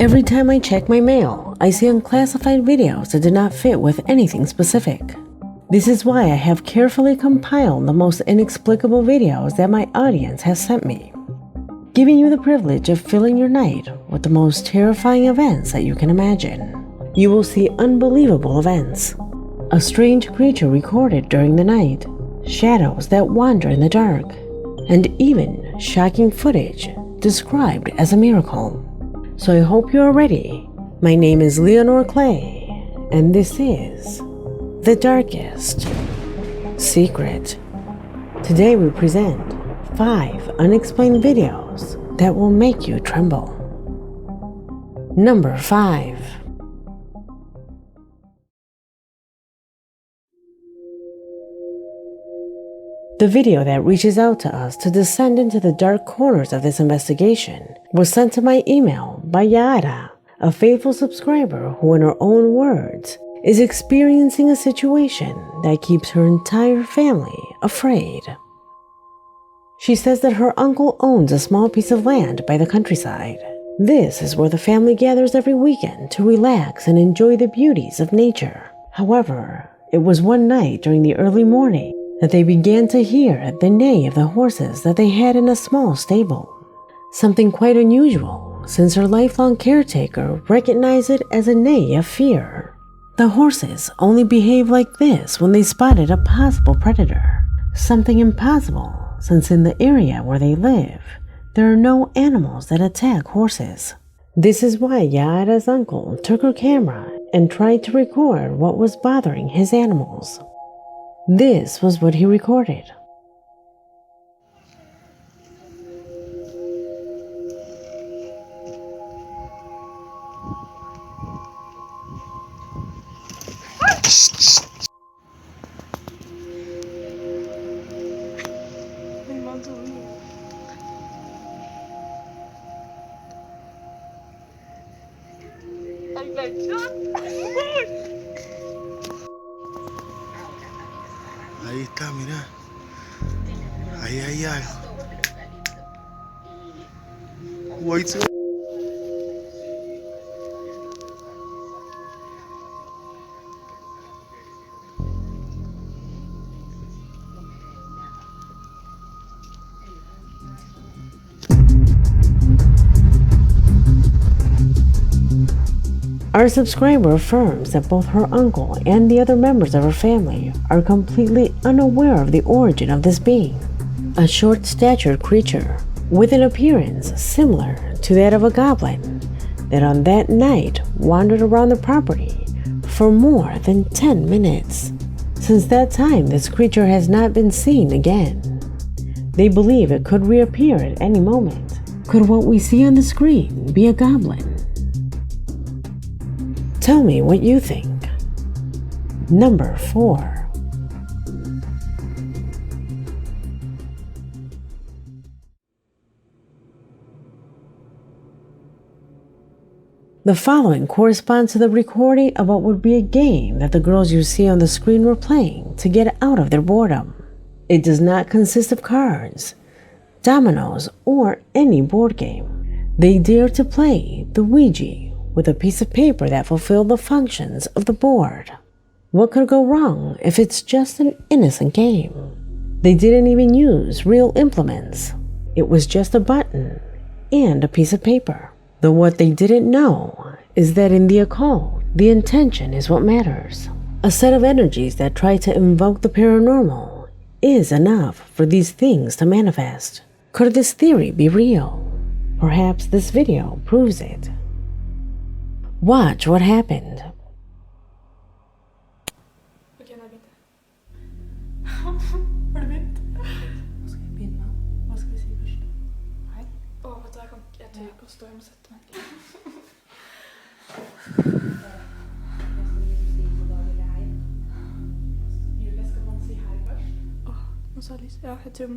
Every time I check my mail, I see unclassified videos that do not fit with anything specific. This is why I have carefully compiled the most inexplicable videos that my audience has sent me, giving you the privilege of filling your night with the most terrifying events that you can imagine. You will see unbelievable events, a strange creature recorded during the night, shadows that wander in the dark, and even shocking footage described as a miracle. So I hope you are ready. My name is Leonore Clay, and this is The Darkest Secret. Today we present 5 unexplained videos that will make you tremble. Number 5. The video that reaches out to us to descend into the dark corners of this investigation was sent to my email by Yara, a faithful subscriber who, in her own words, is experiencing a situation that keeps her entire family afraid. She says that her uncle owns a small piece of land by the countryside. This is where the family gathers every weekend to relax and enjoy the beauties of nature. However, it was one night during the early morning that they began to hear the neigh of the horses that they had in a small stable. Something quite unusual, since her lifelong caretaker recognized it as a neigh of fear. The horses only behave like this when they spotted a possible predator. Something impossible, since in the area where they live, there are no animals that attack horses. This is why Yara's uncle took her camera and tried to record what was bothering his animals. This was what he recorded. Ahí está, mira. Ahí hay algo. Wait. Our subscriber affirms that both her uncle and the other members of her family are completely unaware of the origin of this being, a short-statured creature with an appearance similar to that of a goblin that on that night wandered around the property for more than 10 minutes. Since that time, this creature has not been seen again. They believe it could reappear at any moment. Could what we see on the screen be a goblin? Tell me what you think. Number 4. The following corresponds to the recording of what would be a game that the girls you see on the screen were playing to get out of their boredom. It does not consist of cards, dominoes, or any board game. They dare to play the Ouija with a piece of paper that fulfilled the functions of the board. What could go wrong if it's just an innocent game? They didn't even use real implements. It was just a button and a piece of paper. Though what they didn't know is that in the occult, the intention is what matters. A set of energies that try to invoke the paranormal is enough for these things to manifest. Could this theory be real? Perhaps this video proves it. Watch what happened. Ok, nå har jeg begynt. Har du begynt? Hva skal vi begynne med? Hva skal vi si først? Hei. Vet du, jeg tør ikke å stå, jeg må sette meg. Julie, skal man si hei først? Nå sa jeg lyst. Ja, jeg tror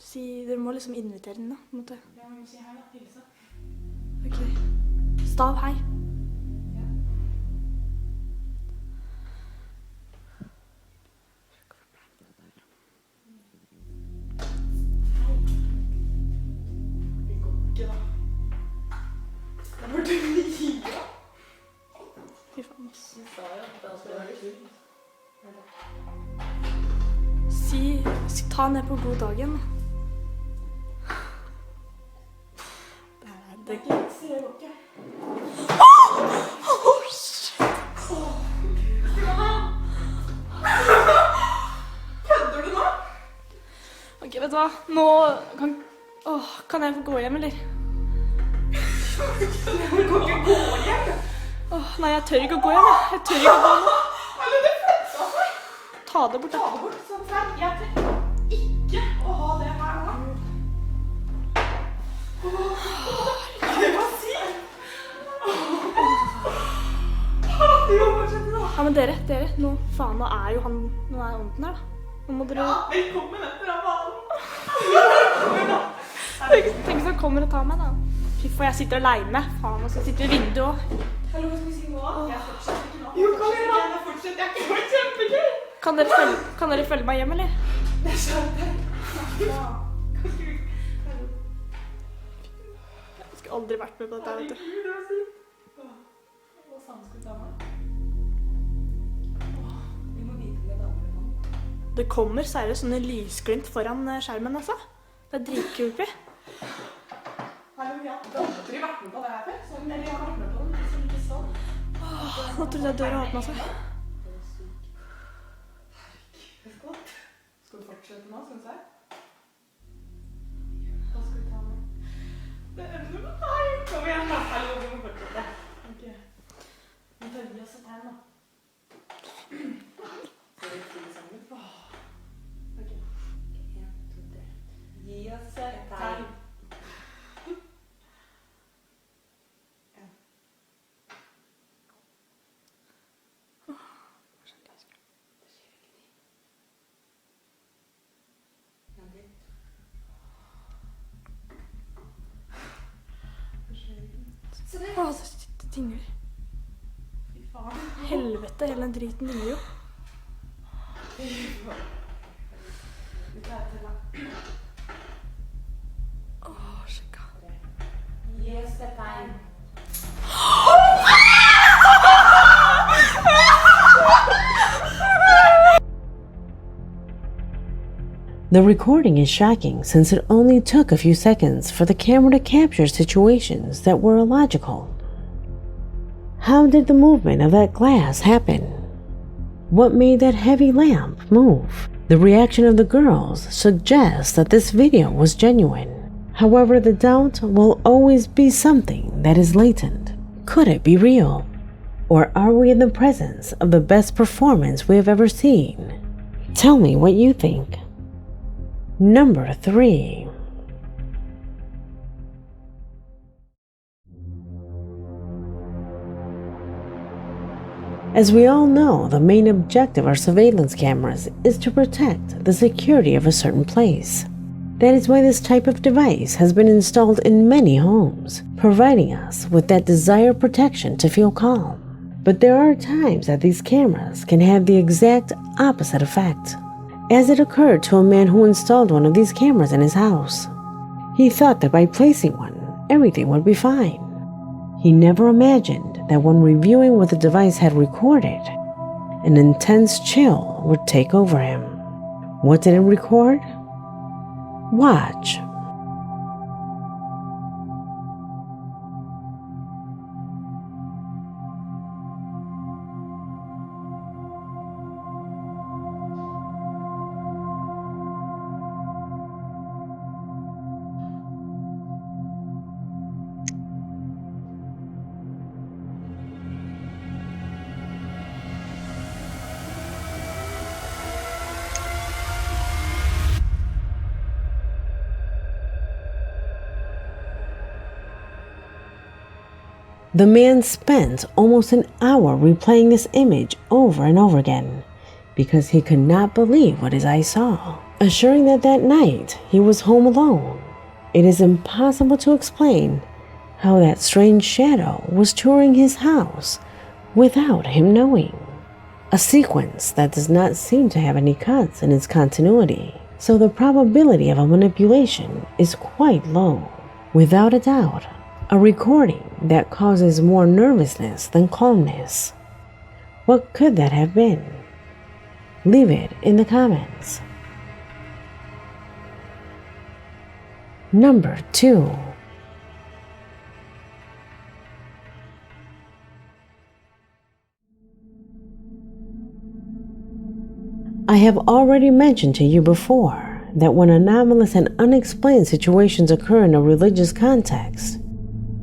dere må liksom invitere den da, på en måte. Ja, vi må si hei da, hilse. Ok. Stav, hei. Ja. Hei. Det går ikke da. Ta ned på god dagen. Det går ikke. Shit! Kødder du nå? Ok, vet du hva? Nå kan jeg få gå hjem, eller? Du kan ikke gå hjem? Nei, jeg tør ikke å gå hjem. Jeg tør ikke å gå nå. Ta det bort, da. Ta det bort, sånn her. Jeg tør ikke å ha det her nå. Hva sier? Ja, men dere, nå faen, nå er jo han, nå er ånden her, da. Nå må dere... Ja, velkommen etter av banen. Tenk hvis han kommer og tar meg, da. Fy faen, jeg sitter alene. Faen, og så sitter i vinduet også. Hallo, hva skal vi si nå? Jeg fortsetter ikke nå. Jo, kom igjen da. Jeg fortsetter, jeg er ikke kjempegøy. Kan dere følge meg hjem, eller? Det er sant. Ja. Jeg skulle aldri vært med på dette, vet du. Herregud, hva sier? Hva faen skal du ta meg? Vi må vite med det andre mann. Det kommer seriøst sånne lysglimt foran skjermen, altså. Det er dritkult. Hallo, ja. Da har dere vært med på det her før? Eller jeg har vært med på den, liksom ikke sånn. Nå trodde jeg døra åpnet seg. Skal du fortsette nå, skal du se? Hva skal vi ta med? Det er noe med deg! Kom igjen, da. Hallo, vi må fortsette. Ok. Vi tar gi oss et tegn, da. Skal vi si det sammen? Ok. 1, 2, 3. Gi oss et tegn. Det tingler. Fy faen. Helvete, hele den driten tingler jo. Sjekka. Gi oss et tegn. The recording is shocking since it only took a few seconds for the camera to capture situations that were illogical. How did the movement of that glass happen? What made that heavy lamp move? The reaction of the girls suggests that this video was genuine. However, the doubt will always be something that is latent. Could it be real? Or are we in the presence of the best performance we have ever seen? Tell me what you think. Number 3. As we all know, the main objective of surveillance cameras is to protect the security of a certain place. That is why this type of device has been installed in many homes, providing us with that desired protection to feel calm. But there are times that these cameras can have the exact opposite effect, as it occurred to a man who installed one of these cameras in his house. He thought that by placing one, everything would be fine. He never imagined that when reviewing what the device had recorded, an intense chill would take over him. What did it record? Watch. The man spent almost an hour replaying this image over and over again because he could not believe what his eyes saw, assuring that that night he was home alone. It is impossible to explain how that strange shadow was touring his house without him knowing. A sequence that does not seem to have any cuts in its continuity, so the probability of a manipulation is quite low. Without a doubt, a recording that causes more nervousness than calmness. What could that have been? Leave it in the comments. Number 2. I have already mentioned to you before that when anomalous and unexplained situations occur in a religious context,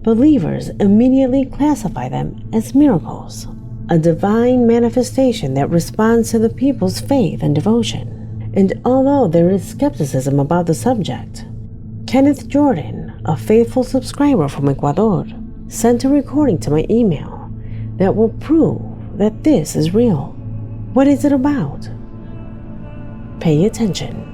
believers immediately classify them as miracles, a divine manifestation that responds to the people's faith and devotion. And although there is skepticism about the subject, Kenneth Jordan, a faithful subscriber from Ecuador, sent a recording to my email that will prove that this is real. What is it about? Pay attention.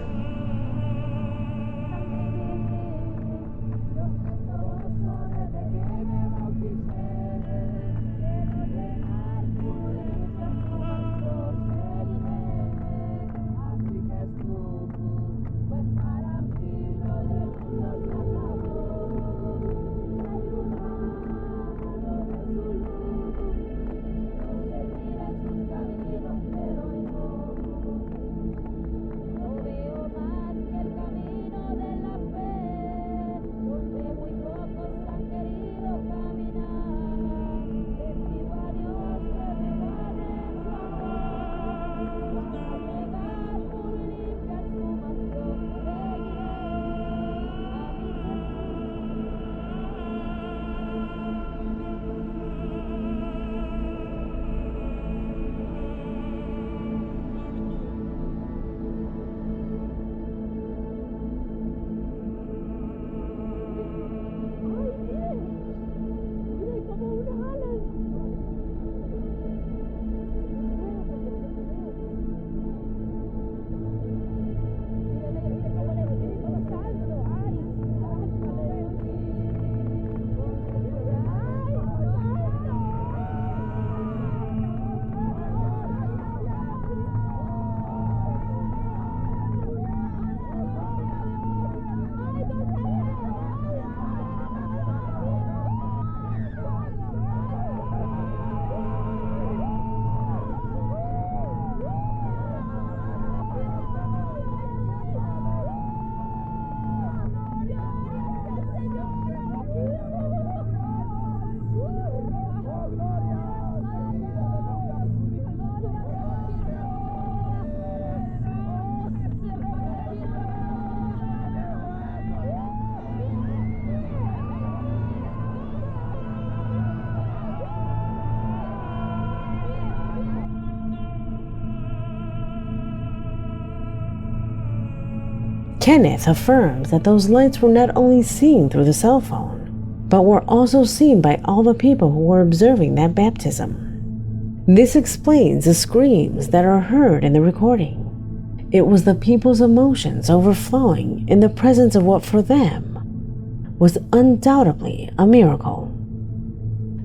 Kenneth affirms that those lights were not only seen through the cell phone, but were also seen by all the people who were observing that baptism. This explains the screams that are heard in the recording. It was the people's emotions overflowing in the presence of what for them was undoubtedly a miracle.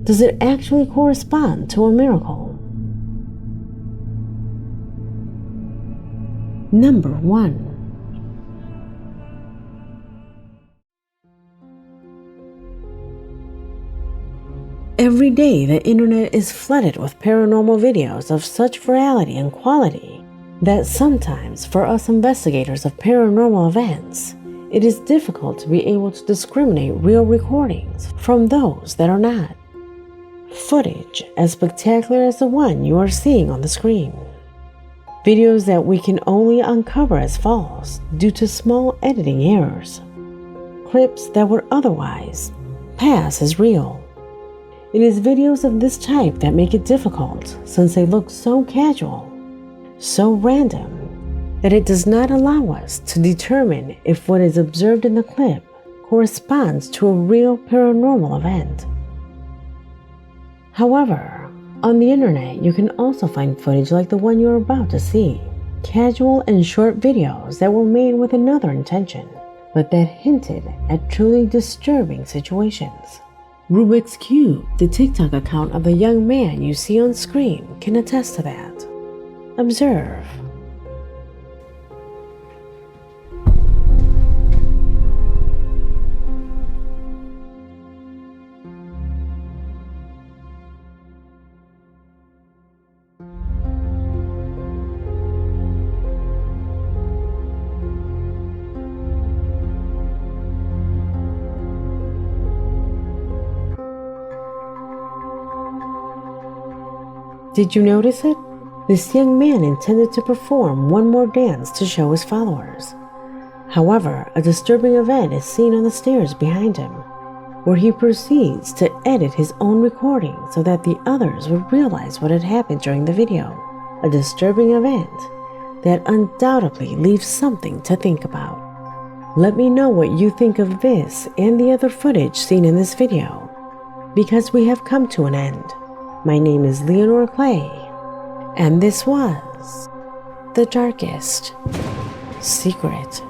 Does it actually correspond to a miracle? Number 1. Every day, the internet is flooded with paranormal videos of such virality and quality that sometimes, for us investigators of paranormal events, it is difficult to be able to discriminate real recordings from those that are not. Footage as spectacular as the one you are seeing on the screen. Videos that we can only uncover as false due to small editing errors. Clips that would otherwise pass as real. It is videos of this type that make it difficult since they look so casual, so random, that it does not allow us to determine if what is observed in the clip corresponds to a real paranormal event. However, on the internet you can also find footage like the one you are about to see. Casual and short videos that were made with another intention, but that hinted at truly disturbing situations. Rubik's Cube, the TikTok account of the young man you see on screen, can attest to that. Observe. Did you notice it? This young man intended to perform one more dance to show his followers. However, a disturbing event is seen on the stairs behind him, where he proceeds to edit his own recording so that the others would realize what had happened during the video. A disturbing event that undoubtedly leaves something to think about. Let me know what you think of this and the other footage seen in this video, because we have come to an end. My name is Leonore Clay, and this was The Darkest Secret.